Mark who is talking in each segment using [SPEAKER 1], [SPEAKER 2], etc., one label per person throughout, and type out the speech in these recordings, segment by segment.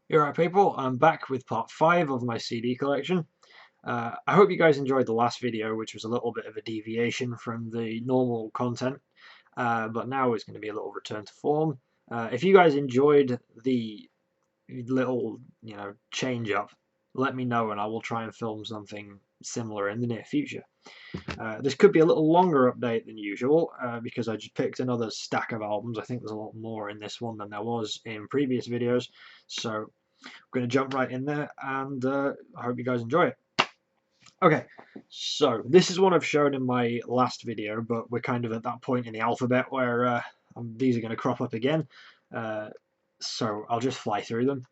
[SPEAKER 1] Alright people, I'm back with part 5 of my CD collection. I hope you guys enjoyed the last video, which was a little bit of a deviation from the normal content, but now it's going to be a little return to form. If you guys enjoyed the little, change up, let me know and I will try and film something similar in the near future. This could be a little longer update than usual, because I just picked another stack of albums. I think there's a lot more in this one than there was in previous videos, so I'm going to jump right in there, and I hope you guys enjoy it. Okay, so this is one I've shown in my last video, but we're kind of at that point in the alphabet where these are going to crop up again, so I'll just fly through them.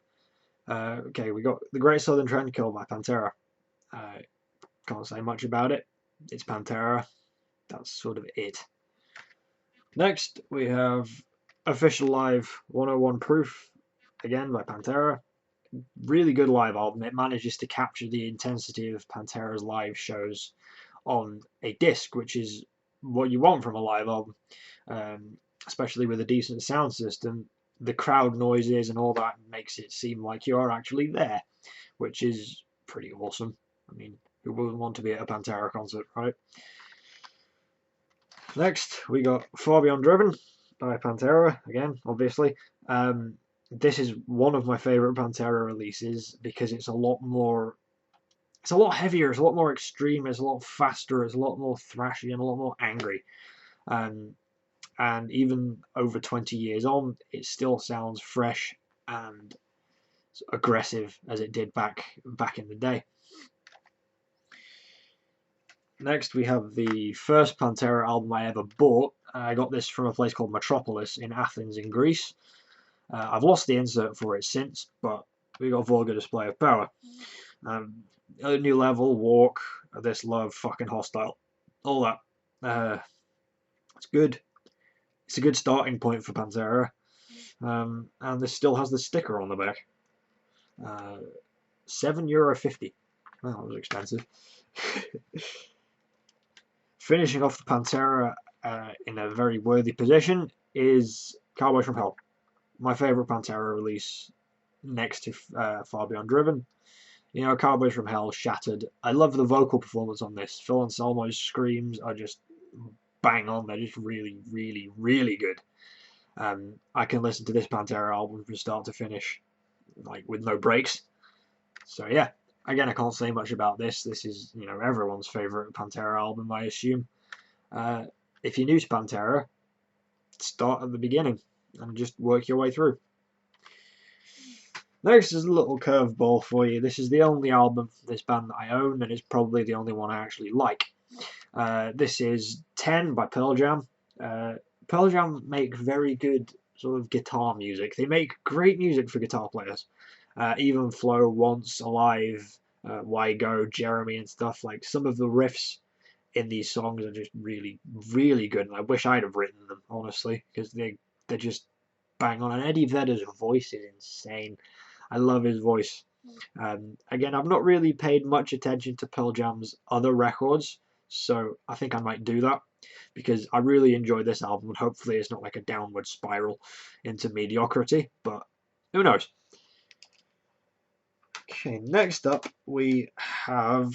[SPEAKER 1] Okay, we got The Great Southern Trendkill by Pantera. Can't say much about it. It's Pantera. That's sort of it. Next, we have Official Live 101 Proof, again by Pantera. Really good live album. It manages to capture the intensity of Pantera's live shows on a disc, which is what you want from a live album, especially with a decent sound system. The crowd noises and all that makes it seem like you are actually there, which is pretty awesome. I mean, who wouldn't want to be at a Pantera concert, right? Next, we got Far Beyond Driven by Pantera, again, obviously. This is one of my favourite Pantera releases because it's a lot heavier, it's a lot more extreme, it's a lot faster, it's a lot more thrashy and a lot more angry. And even over 20 years on, it still sounds fresh and aggressive as it did back in the day. Next, we have the first Pantera album I ever bought. I got this from a place called Metropolis in Athens in Greece. I've lost the insert for it since, but we got Vulgar Display of Power. A New Level, Walk, This Love, Fucking Hostile. All that. It's good. It's a good starting point for Pantera. And this still has the sticker on the back. €7.50. Well, that was expensive. Finishing off the Pantera in a very worthy position is Cowboys from Hell. My favourite Pantera release next to Far Beyond Driven. You know, Cowboys from Hell, Shattered. I love the vocal performance on this. Phil Anselmo's screams are just bang on. They're just really, really, really good. I can listen to this Pantera album from start to finish, like with no breaks. So yeah, again, I can't say much about this. This is, everyone's favourite Pantera album, I assume. If you're new to Pantera, start at the beginning and just work your way through. Next is a little curveball for you. This is the only album from this band that I own, and it's probably the only one I actually like. This is 10 by Pearl Jam. Pearl Jam make very good sort of guitar music. They make great music for guitar players. Even Flow, Once, Alive, Why Go, Jeremy and stuff. Like, some of the riffs in these songs are just really, really good, and I wish I'd have written them, honestly, because they're just bang on. And Eddie Vedder's voice is insane. I love his voice. Again, I've not really paid much attention to Pearl Jam's other records, so I think I might do that, because I really enjoy this album, and hopefully it's not like a downward spiral into mediocrity, but who knows. Okay, next up we have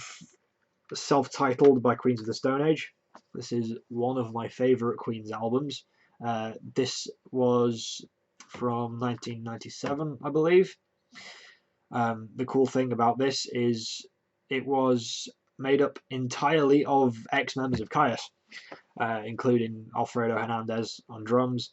[SPEAKER 1] Self-Titled by Queens of the Stone Age. This is one of my favourite Queens albums. This was from 1997, I believe. The cool thing about this is it was made up entirely of ex-members of Caius, including Alfredo Hernandez on drums,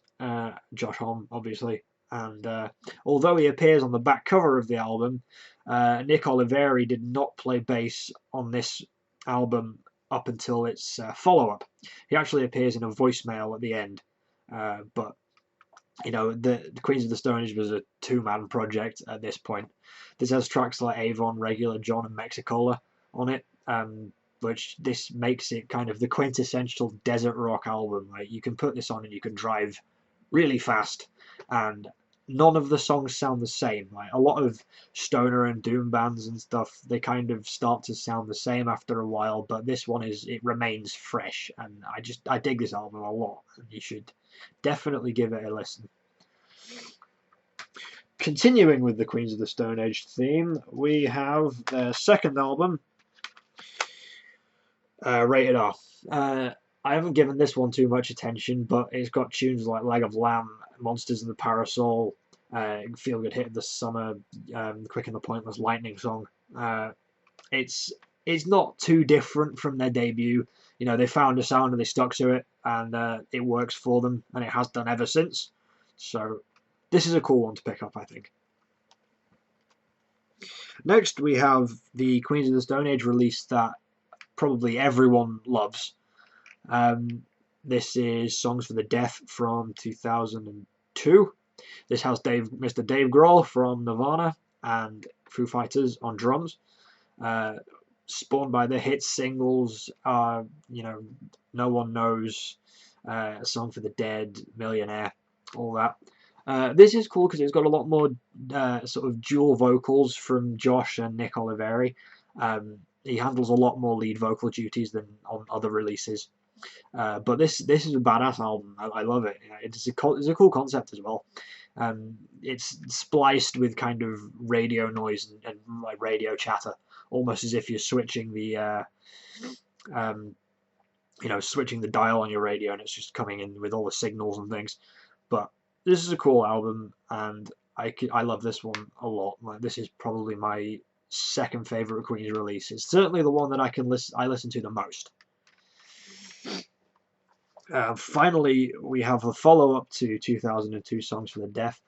[SPEAKER 1] Josh Homme, obviously, and although he appears on the back cover of the album, Nick Oliveri did not play bass on this album up until its follow-up. He actually appears in a voicemail at the end, but the Queens of the Stone Age was a two-man project at this point. This has tracks like Avon, Regular John, and Mexicola on it, which this makes it kind of the quintessential desert rock album. Like, you can put this on and you can drive really fast, and none of the songs sound the same. Like, a lot of stoner and doom bands and stuff, they kind of start to sound the same after a while, but this one it remains fresh, and I dig this album a lot, and you should definitely give it a listen. Continuing with the Queens of the Stone Age theme, we have their second album, Rated R. I haven't given this one too much attention, but it's got tunes like Leg of Lamb, Monsters in the Parasol, Feel Good Hit of the Summer, Quick and the Pointless Lightning Song. It's not too different from their debut. You know, they found a sound and they stuck to it, and it works for them, and it has done ever since. So this is a cool one to pick up, I think. Next, we have the Queens of the Stone Age release that probably everyone loves. This is Songs for the Deaf from 2002. This has Mr. Dave Grohl from Nirvana and Foo Fighters on drums. Spawned by the hit singles, you know, No One Knows, A Song for the Dead, Millionaire, all that. This is cool because it's got a lot more sort of dual vocals from Josh and Nick Oliveri. He handles a lot more lead vocal duties than on other releases. But this is a badass album. I love it. It's a cool concept as well. It's spliced with kind of radio noise and like radio chatter, almost as if you're switching the you know, switching the dial on your radio and it's just coming in with all the signals and things. But this is a cool album, and I love this one a lot. Like, this is probably my second favorite Queen's release. It's certainly the one that I listen to the most. Finally, we have a follow-up to 2002 Songs for the Deaf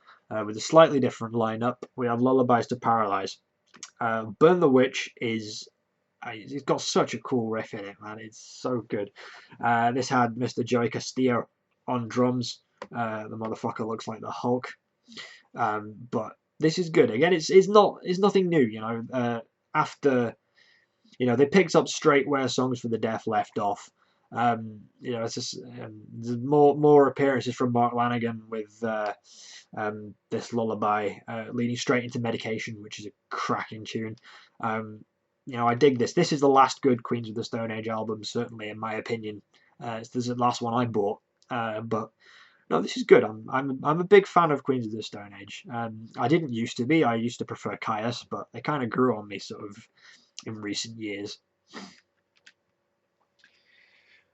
[SPEAKER 1] with a slightly different lineup. We have Lullabies to Paralyze. Burn the Witch is... it's got such a cool riff in it, man. It's so good. This had Mr. Joey Castillo on drums. The motherfucker looks like the Hulk. But this is good. Again, it's nothing new, you know. After, you know, they picked up straight where Songs for the Deaf left off. You know, it's just more appearances from Mark Lanegan with this lullaby, leading straight into Medication, which is a cracking tune. You know, I dig this. This is the last good Queens of the Stone Age album, certainly in my opinion. This is the last one I bought, but no, this is good. I'm a big fan of Queens of the Stone Age. I didn't used to be. I used to prefer Caius, but they kind of grew on me sort of in recent years.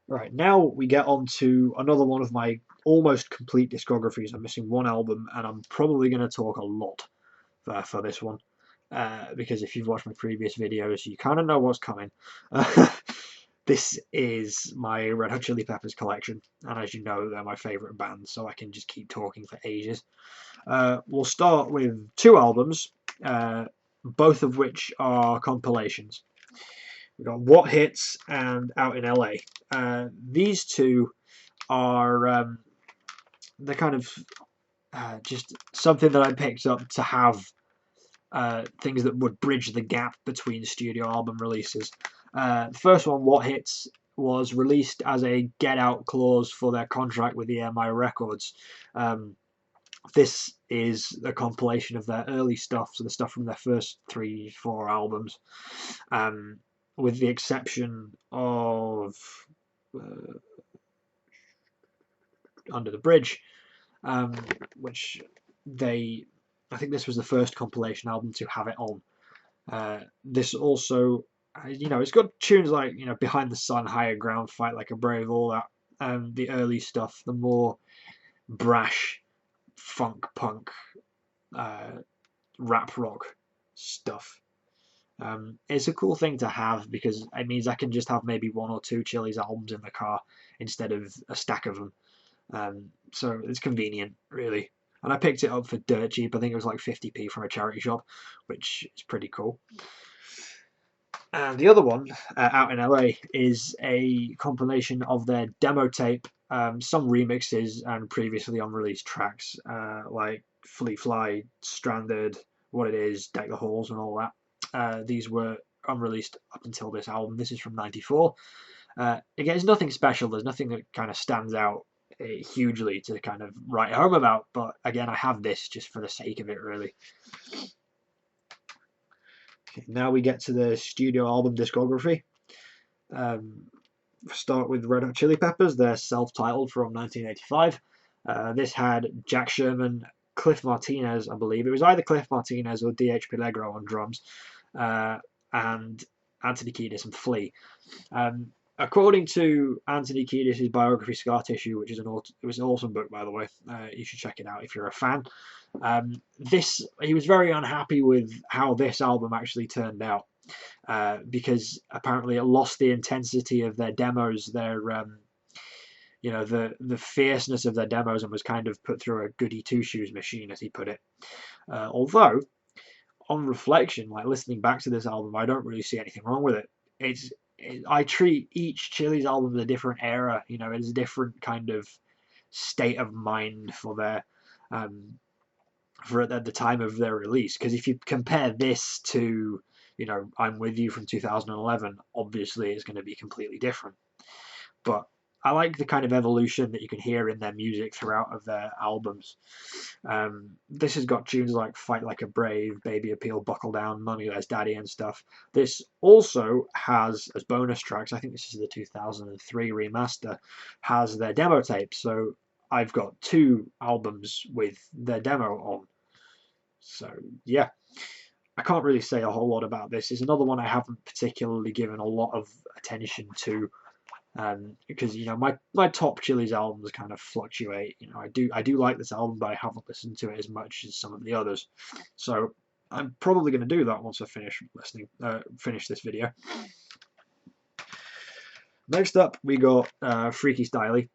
[SPEAKER 1] Right, now we get on to another one of my almost complete discographies. I'm missing one album, and I'm probably going to talk a lot for this one. Because if you've watched my previous videos, you kind of know what's coming. This is my Red Hot Chili Peppers collection, and as you know, they're my favourite band, so I can just keep talking for ages. We'll start with two albums, both of which are compilations. We've got What Hits and Out in LA. These two are they're kind of just something that I picked up to have things that would bridge the gap between studio album releases. The first one, What Hits, was released as a get-out clause for their contract with EMI Records. This is a compilation of their early stuff, so the stuff from their first 3-4 albums, with the exception of Under the Bridge, which I think this was the first compilation album to have it on. This also, you know, it's got tunes like, you know, Behind the Sun, Higher Ground, Fight Like a Brave, all that. The early stuff, the more brash, funk, punk, rap rock stuff. It's a cool thing to have because it means I can just have maybe 1 or 2 Chili's albums in the car instead of a stack of them. So it's convenient, really. And I picked it up for dirt cheap. I think it was like 50p from a charity shop, which is pretty cool. And the other one, Out in LA, is a compilation of their demo tape, some remixes and previously unreleased tracks, like Fleet Fly, Stranded, What It Is, Deck the Halls, and all that. These were unreleased up until this album. This is from '94. Again, it's nothing special. There's nothing that kind of stands out hugely to kind of write home about, but again, I have this just for the sake of it, really. Okay, now we get to the studio album discography. Start with Red Hot Chili Peppers, their self-titled from 1985. This had Jack Sherman Cliff Martinez, I believe. It was either Cliff Martinez or D.H. Peligro on drums, and Anthony Kiedis and Flea. According to Anthony Kiedis' biography, Scar Tissue, which is it was an awesome book, by the way. You should check it out if you're a fan. He was very unhappy with how this album actually turned out, because apparently it lost the intensity of their demos, the fierceness of their demos, and was kind of put through a goody two-shoes machine, as he put it. Although, on reflection, like listening back to this album, I don't really see anything wrong with it. I treat each Chili's album as a different era. It's a different kind of state of mind for at the time of their release. Because if you compare this to, I'm With You from 2011, obviously it's going to be completely different. But I like the kind of evolution that you can hear in their music throughout of their albums. This has got tunes like Fight Like a Brave, Baby Appeal, Buckle Down, Money There's Daddy and stuff. This also has, as bonus tracks, I think this is the 2003 remaster, has their demo tapes. So I've got 2 albums with their demo on. So yeah, I can't really say a whole lot about this. It's another one I haven't particularly given a lot of attention to. Because my top Chili's albums kind of fluctuate. I do like this album, but I haven't listened to it as much as some of the others. So I'm probably going to do that once I finish this video. Next up, we got Freaky Styley.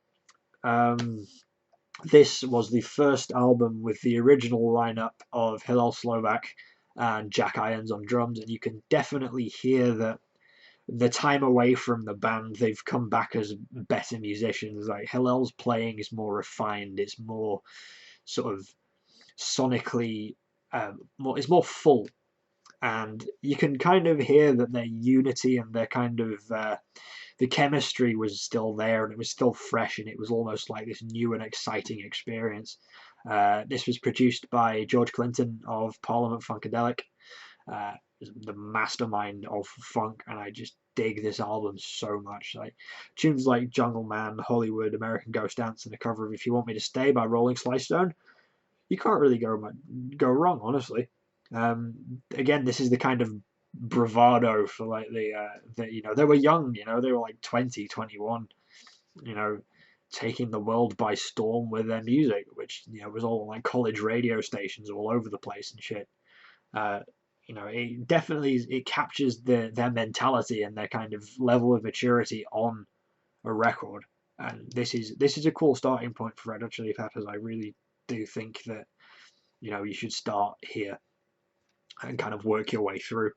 [SPEAKER 1] This was the first album with the original lineup of Hillel Slovak and Jack Irons on drums, and you can definitely hear that the time away from the band, they've come back as better musicians. Like Hillel's playing is more refined, it's more sort of sonically, it's more full, and you can kind of hear that their unity and their kind of the chemistry was still there, and it was still fresh, and it was almost like this new and exciting experience. This was produced by George Clinton of Parliament Funkadelic, the mastermind of funk, and I just dig this album so much. Like tunes like Jungle Man, Hollywood, American Ghost Dance, and a cover of If You Want Me to Stay by Rolling Stone. You can't really go wrong, honestly. Again, this is the kind of bravado for like they were young, they were like 20, 21, taking the world by storm with their music, which was all like college radio stations all over the place and shit. It definitely captures their mentality and their kind of level of maturity on a record, and this is a cool starting point for Red Hot Chili Peppers. I really do think that you should start here and kind of work your way through.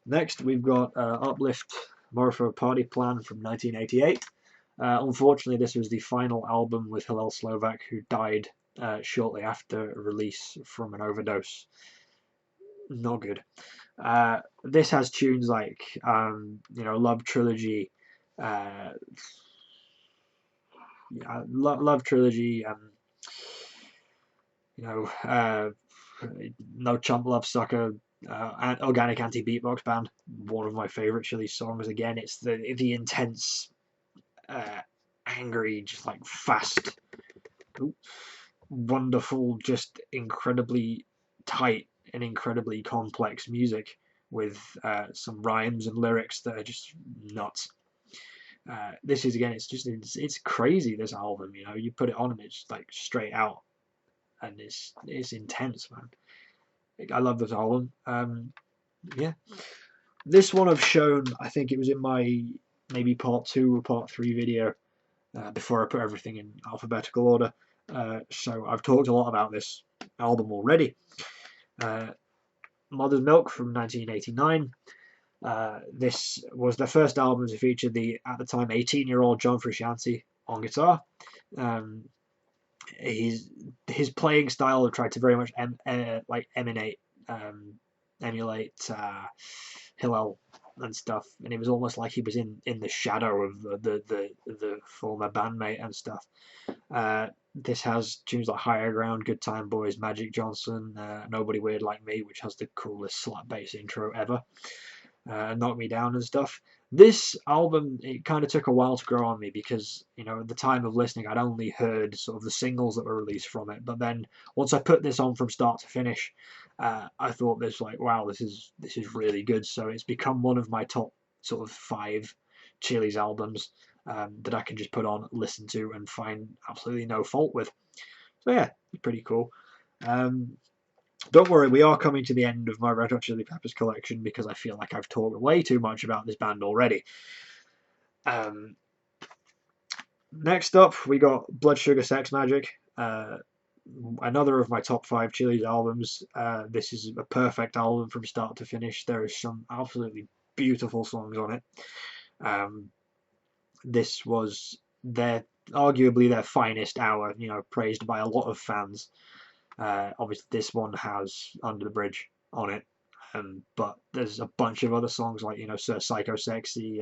[SPEAKER 1] Next, we've got Uplift, More for a Party Plan from 1988. Unfortunately, this was the final album with Hillel Slovak, who died shortly after release from an overdose. Not good. This has tunes like Love Trilogy, Love Trilogy, No Chump Love Sucker, and Organic Anti-Beatbox Band, one of my favorite Chili songs. Again, it's the intense, angry, just like fast, wonderful, just incredibly tight and incredibly complex music with some rhymes and lyrics that are just nuts. This is, again, it's crazy, this album. You put it on and it's like straight out, and it's intense, man. I love this album. Yeah, this one I've shown, I think it was in my maybe part 2 or part 3 video, before I put everything in alphabetical order. So I've talked a lot about this album already. Mother's Milk from 1989. This was their first album to feature the, at the time, 18-year-old John Frusciante on guitar. His playing style tried to very much emulate Hillel and stuff, and it was almost like he was in the shadow of the former bandmate and stuff. This has tunes like Higher Ground, Good Time Boys, Magic Johnson, Nobody Weird Like Me, which has the coolest slap bass intro ever, Knock Me Down and stuff. This album, it kind of took a while to grow on me because, you know, at the time of listening, I'd only heard sort of the singles that were released from it. But then once I put this on from start to finish, I thought this like, wow, this is really good. So it's become one of my top sort of 5 Chili's albums that I can just put on, listen to, and find absolutely no fault with. So yeah, pretty cool. Don't worry, we are coming to the end of my Red Hot Chili Peppers collection because I feel like I've talked way too much about this band already. Um, Next up, we got Blood Sugar Sex Magik, another of my top 5 Chili's albums. This is a perfect album from start to finish. There is some absolutely beautiful songs on it. This was arguably their finest hour, you know, praised by a lot of fans. Obviously, this one has Under the Bridge on it, but there's a bunch of other songs like, you know, Sir Psycho Sexy.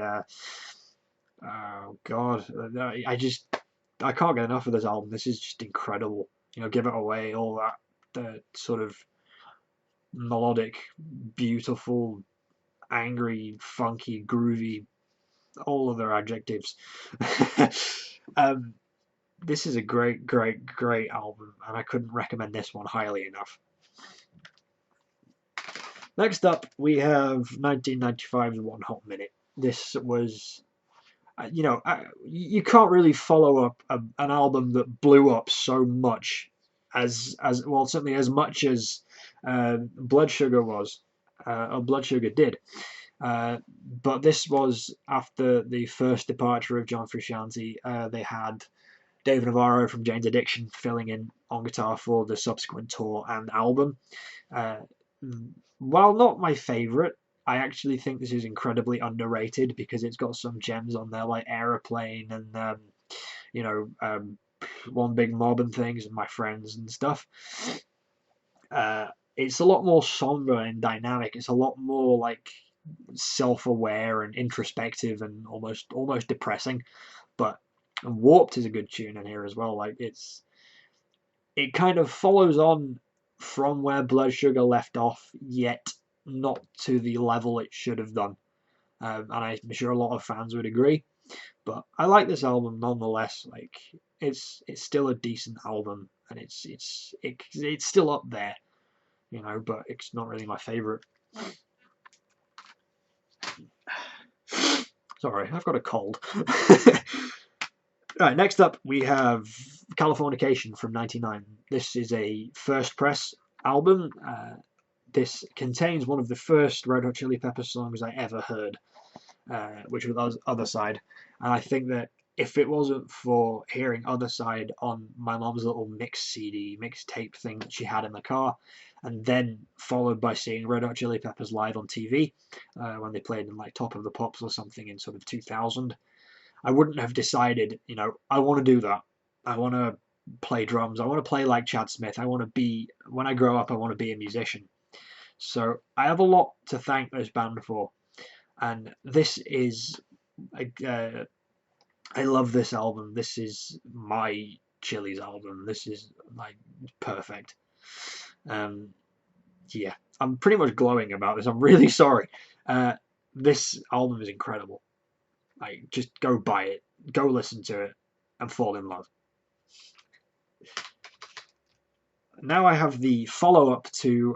[SPEAKER 1] Oh God, I can't get enough of this album. This is just incredible. You know, Give It Away, all that, the sort of melodic, beautiful, angry, funky, groovy, all of their adjectives. This is a great, great, great album, and I couldn't recommend this one highly enough. Next up, we have 1995's One Hot Minute. This was, you know, you can't really follow up an album that blew up so much as well, certainly as much as Blood Sugar was, or Blood Sugar did. But this was after the first departure of John Frusciante. They had Dave Navarro from Jane's Addiction filling in on guitar for the subsequent tour and album. Uh, while not my favourite, I actually think this is incredibly underrated because it's got some gems on there like Aeroplane and you know, One Big Mob and things and My Friends and stuff. It's a lot more somber and dynamic. It's a lot more like self-aware and introspective and almost depressing. But Warped is a good tune in here as well. Like it kind of follows on from where Blood Sugar left off, yet not to the level it should have done. And I'm sure a lot of fans would agree. But I like this album nonetheless. Like it's still a decent album, and it's still up there, you know. But it's not really my favorite. Sorry, I've got a cold. Right, next up we have Californication from '99. This is a first press album. This contains one of the first Red Hot Chili Peppers songs I ever heard, which was Other Side. And I think that if it wasn't for hearing Other Side on my mom's little mixtape thing that she had in the car, and then followed by seeing Red Hot Chili Peppers live on TV when they played in like Top of the Pops or something in sort of 2000, I wouldn't have decided, you know, I want to do that. I want to play drums. I want to play like Chad Smith. I want to be, when I grow up, I want to be a musician. So I have a lot to thank this band for. And this is, I love this album. This is my Chili's album. This is like perfect. Yeah, I'm pretty much glowing about this. I'm really sorry. This album is incredible. Like, just go buy it, go listen to it, and fall in love. Now I have the follow-up to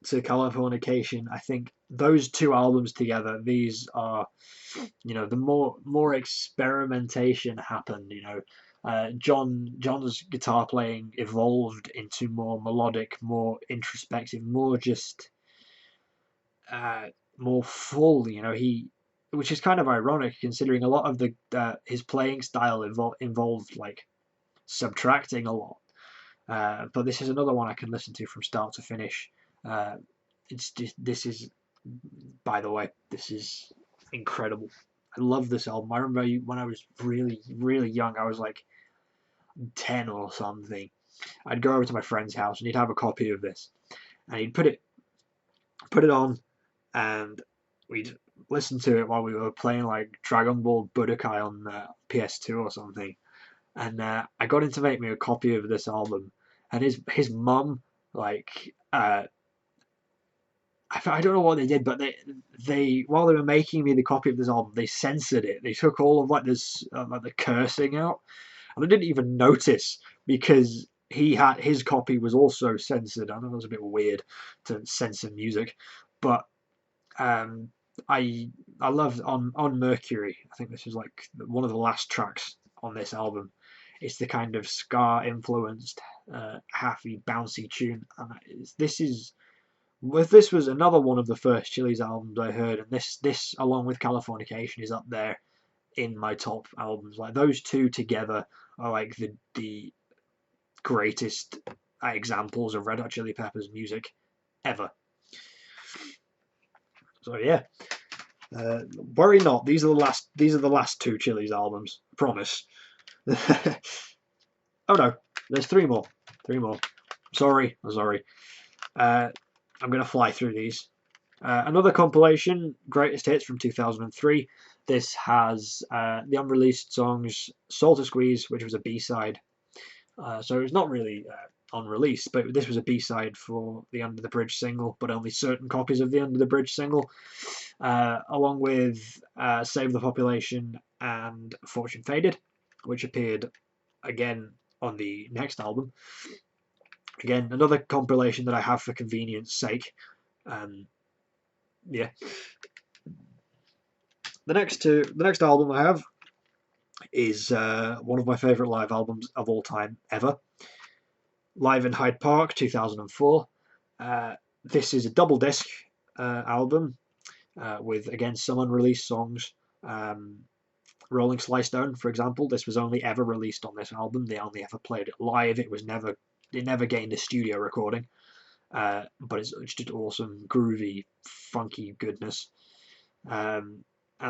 [SPEAKER 1] Californication. I think those two albums together, these are, you know, the more experimentation happened. You know, John's guitar playing evolved into more melodic, more introspective, more just more full. You know, which is kind of ironic considering a lot of the his playing style involved like subtracting a lot. But this is another one I can listen to from start to finish. This is, by the way, this is incredible. I love this album. I remember when I was really, really young, I was like 10 or something. I'd go over to my friend's house and he'd have a copy of this, and he'd put it on, and we'd listen to it while we were playing like Dragon Ball Budokai on PS2 or something. And I got him to make me a copy of this album, and his mum like I don't know what they did, but they while they were making me the copy of this album, they censored it. They took all of like this like the cursing out, and I didn't even notice because his copy was also censored. I know it was a bit weird to censor music, but um, I loved on Mercury. I think this is like one of the last tracks on this album. It's the kind of ska influenced, happy, bouncy tune, and this was another one of the first Chili's albums I heard, and this along with Californication is up there in my top albums. Like those two together are like the greatest examples of Red Hot Chili Peppers music ever. So yeah, worry not. These are the last. These are the last two Chili's albums. I promise. Oh no, there's three more. Three more. Sorry, I'm sorry. I'm gonna fly through these. Another compilation, Greatest Hits from 2003. This has the unreleased songs Salt to Squeeze, which was a B-side. So it's not really unreleased, but this was a B-side for the Under the Bridge single, but only certain copies of the Under the Bridge single, along with Save the Population and Fortune Faded, which appeared again on the next album. Again, another compilation that I have for convenience sake. Yeah. The next album I have is one of my favourite live albums of all time ever. Live in Hyde Park, 2004. This is a double disc album with, again, some unreleased songs. Rolling Sly Stone, for example, this was only ever released on this album. They only ever played it live. It never gained a studio recording. But it's just awesome, groovy, funky goodness. And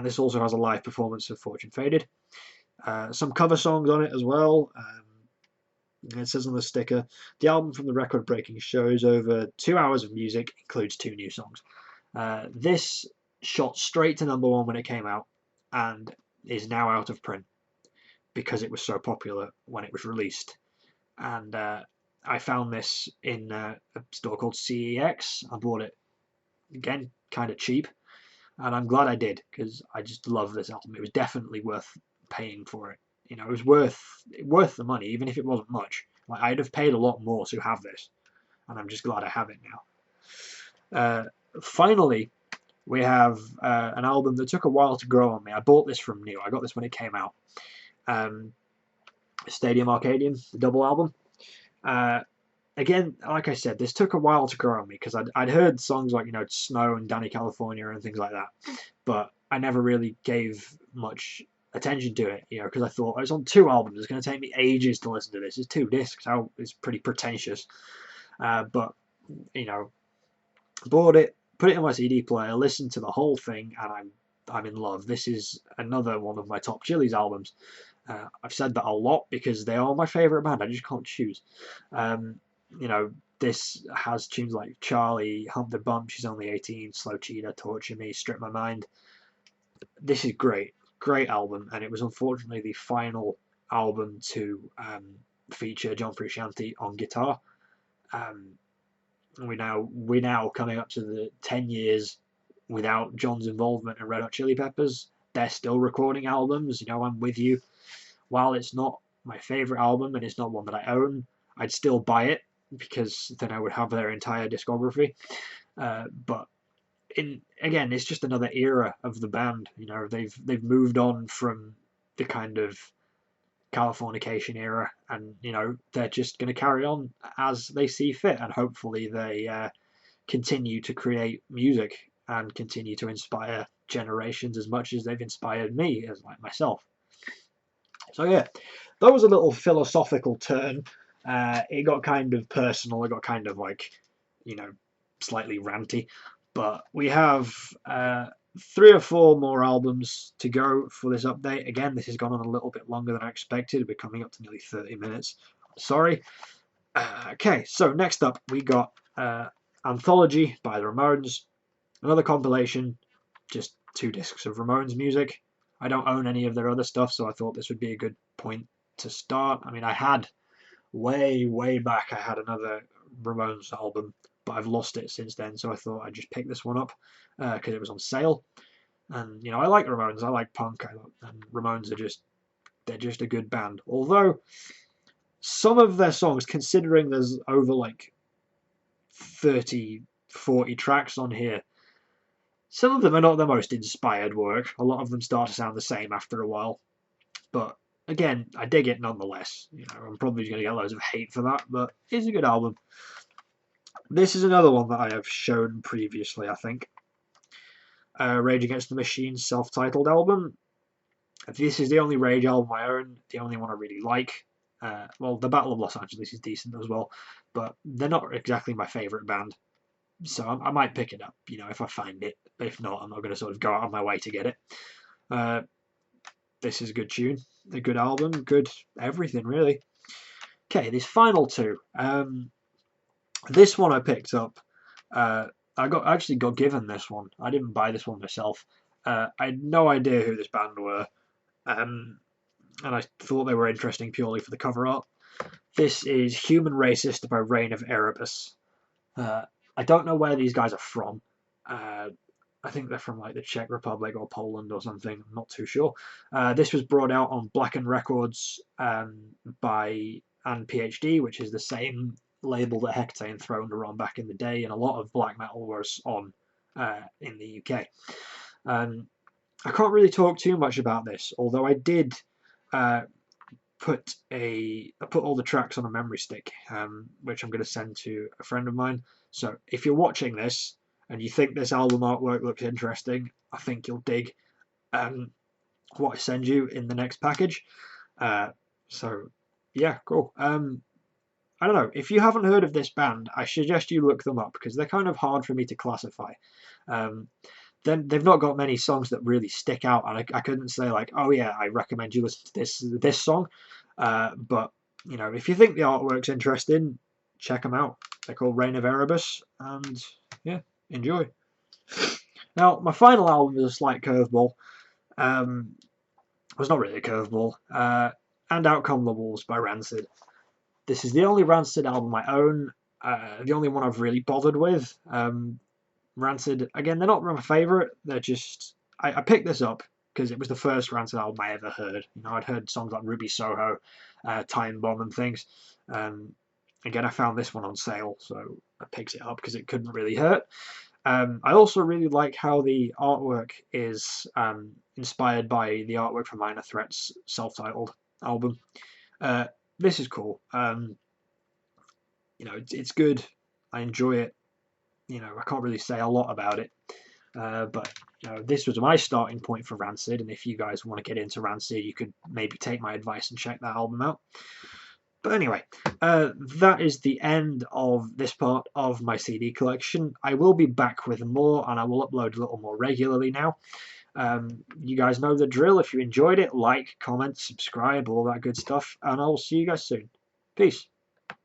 [SPEAKER 1] this also has a live performance of Fortune Faded. Some cover songs on it as well. It says on the sticker, the album from the record-breaking shows over 2 hours of music, includes 2 new songs. This shot straight to #1 when it came out, and is now out of print because it was so popular when it was released. And I found this in a store called CEX. I bought it, again, kind of cheap, and I'm glad I did, because I just love this album. It was definitely worth paying for it. You know, it was worth the money, even if it wasn't much. Like, I'd have paid a lot more to have this, and I'm just glad I have it now. Finally, we have an album that took a while to grow on me. I bought this from new. I got this when it came out. Stadium Arcadium, the double album. Again, like I said, this took a while to grow on me because I'd heard songs like, you know, Snow and Danny California and things like that, but I never really gave much attention to it, you know, because I thought it's on 2 albums. It's going to take me ages to listen to this. It's 2 discs. It's pretty pretentious. But, you know, bought it, put it in my CD player, listened to the whole thing, and I'm in love. This is another one of my top Chili's albums. I've said that a lot because they are my favourite band. I just can't choose. You know, this has tunes like Charlie, Hump the Bump, She's Only 18, Slow Cheetah, Torture Me, Strip My Mind. This is great. Great album, and it was unfortunately the final album to feature John Frusciante on guitar. We're now coming up to the 10 years without John's involvement in Red Hot Chili Peppers. They're still recording albums. You know, I'm with you. While it's not my favourite album and it's not one that I own, I'd still buy it because then I would have their entire discography. But again, it's just another era of the band. You know, they've moved on from the kind of Californication era, and you know they're just going to carry on as they see fit, and hopefully they continue to create music and continue to inspire generations as much as they've inspired me, as like myself. So yeah, that was a little philosophical turn. It got kind of personal. It got kind of like, you know, slightly ranty. But we have 3 or 4 more albums to go for this update. Again, this has gone on a little bit longer than I expected. We're coming up to nearly 30 minutes. Sorry. Okay, so next up we got Anthology by the Ramones. Another compilation, just 2 discs of Ramones music. I don't own any of their other stuff, so I thought this would be a good point to start. I mean, I had way back, I had another Ramones album, but I've lost it since then, so I thought I'd just pick this one up because it was on sale. And I like Ramones, I like punk, and Ramones they're just a good band. Although some of their songs, considering there's over like 30, 40 tracks on here, some of them are not the most inspired work. A lot of them start to sound the same after a while. But again, I dig it nonetheless. I'm probably going to get loads of hate for that, but it's a good album. This is another one that I have shown previously, I think. Rage Against the Machine's self-titled album. This is the only Rage album I own, the only one I really like. Well, the Battle of Los Angeles is decent as well, but they're not exactly my favourite band. So I might pick it up, if I find it. But if not, I'm not going to sort of go out of my way to get it. This is a good tune, a good album, good everything, really. Okay, these final two. This one I picked up. I actually got given this one. I didn't buy this one myself. I had no idea who this band were. And I thought they were interesting purely for the cover art. This is Human Racist by Reign of Erebus. I don't know where these guys are from. I think they're from like the Czech Republic or Poland or something. I'm not too sure. This was brought out on Blackened Records by and PhD, which is the same label that Hecate and Throne were on back in the day, and a lot of black metal was on in the UK. I can't really talk too much about this, although I did put all the tracks on a memory stick, which I'm going to send to a friend of mine. So if you're watching this and you think this album artwork looks interesting, I think you'll dig what I send you in the next package. So yeah, cool. I don't know, if you haven't heard of this band, I suggest you look them up because they're kind of hard for me to classify. Then they've not got many songs that really stick out, and I couldn't say like, oh yeah, I recommend you listen to this song. But if you think the artwork's interesting, check them out. They're called Reign of Erebus, and yeah, enjoy. Now, my final album is a slight curveball. It was not really a curveball. And Out Come the Wolves by Rancid. This is the only Rancid album I own. The only one I've really bothered with. Rancid, again, they're not my favourite. They're just... I picked this up because it was the first Rancid album I ever heard. I'd heard songs like Ruby Soho, Time Bomb and things. Again, I found this one on sale, so I picked it up because it couldn't really hurt. I also really like how the artwork is inspired by the artwork from Minor Threat's self-titled album. This is cool. It's good. I enjoy it. I can't really say a lot about it. But this was my starting point for Rancid, and if you guys want to get into Rancid, you could maybe take my advice and check that album out. But anyway, that is the end of this part of my CD collection. I will be back with more, and I will upload a little more regularly now. You guys know the drill. If you enjoyed it, like, comment, subscribe, all that good stuff, and I'll see you guys soon. Peace.